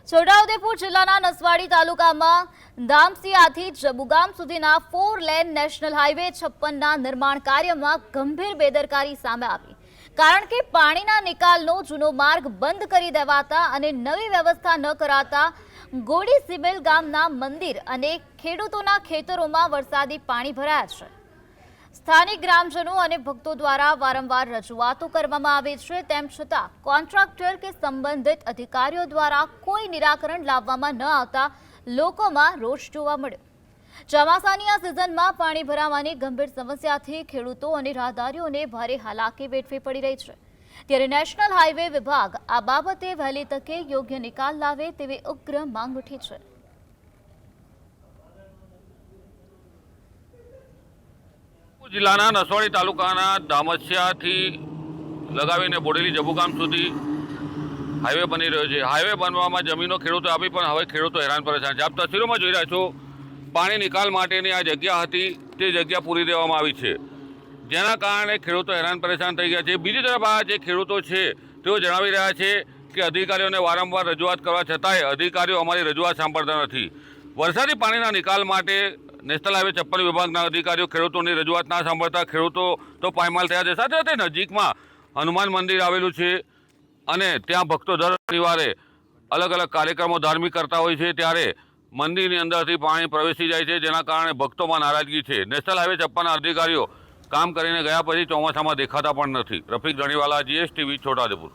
છોટાઉદેપુર જિલ્લાના નસવાડી તાલુકામાં ધામસિયાથી જબુગામ સુધીના 4 લેન નેશનલ હાઈવે 56ના નિર્માણ કાર્યમાં ગંભીર બેદરકારી સામે આવી, કારણ કે પાણીના નિકાલનો જૂનો માર્ગ બંધ કરી દેવાતા અને નવી વ્યવસ્થા ન કરાતા ગોડી સિમેલ ગામના મંદિર અને ખેડૂતોના ખેતરોમાં વરસાદી પાણી ભરાયા છે। સ્થાનિક ગ્રામજનો અને ભક્તો દ્વારા વારંવાર રજૂઆતો કરવામાં આવે છે, તેમ છતાં કોન્ટ્રાક્ટર કે સંબંધિત અધિકારીઓ દ્વારા કોઈ નિરાકરણ લાવવામાં ન આવતા લોકોમાં રોષ જોવા મળ્યો। ચોમાસાની આ સિઝનમાં પાણી ભરાવાની ગંભીર સમસ્યાથી ખેડૂતો અને રાહદારીઓને ભારે હાલાકી વેઠવી પડી રહી છે, ત્યારે નેશનલ હાઈવે વિભાગ આ બાબતે વહેલી તકે યોગ્ય નિકાલ લાવે તેવી ઉગ્ર માંગ ઉઠી છે। જિલ્લાના નસવાડી તાલુકાના ધામસિયાથી લગાવીને બોડેલી જબુગામ સુધી હાઈવે બની રહ્યો છે। હાઈવે બનવામાં જમીનો ખેડૂતો આપી, પણ હવે ખેડૂતો હેરાન પરેશાન છે। આપ તસવીરોમાં જોઈ રહ્યા છો, પાણી નિકાલ માટેની આ જગ્યા હતી, તે જગ્યા પૂરી દેવામાં આવી છે, જેના કારણે ખેડૂતો હેરાન પરેશાન થઈ ગયા છે। બીજી તરફ આ જે ખેડૂતો છે તેઓ જણાવી રહ્યા છે કે અધિકારીઓને વારંવાર રજૂઆત કરવા છતાંય અધિકારીઓ અમારી રજૂઆત સાંભળતા નથી। વરસાદી પાણીના નિકાલ માટે નેશનલ હાઈવે 56 વિભાગના અધિકારીઓ ખેડૂતોની રજૂઆત ના સાંભળતા ખેડૂતો તો પાયમાલ થયા છે। સાથે સાથે નજીકમાં હનુમાન મંદિર આવેલું છે અને ત્યાં ભક્તો દર શનિવારે અલગ અલગ કાર્યક્રમો ધાર્મિક કરતા હોય છે, ત્યારે મંદિરની અંદરથી પાણી પ્રવેશી જાય છે, જેના કારણે ભક્તોમાં નારાજગી છે। નેશનલ હાઈવે 56ના અધિકારીઓ કામ કરીને ગયા પછી ચોમાસામાં દેખાતા પણ નથી। રફીક ધણીવાલા, GSTV, છોટાઉદેપુર।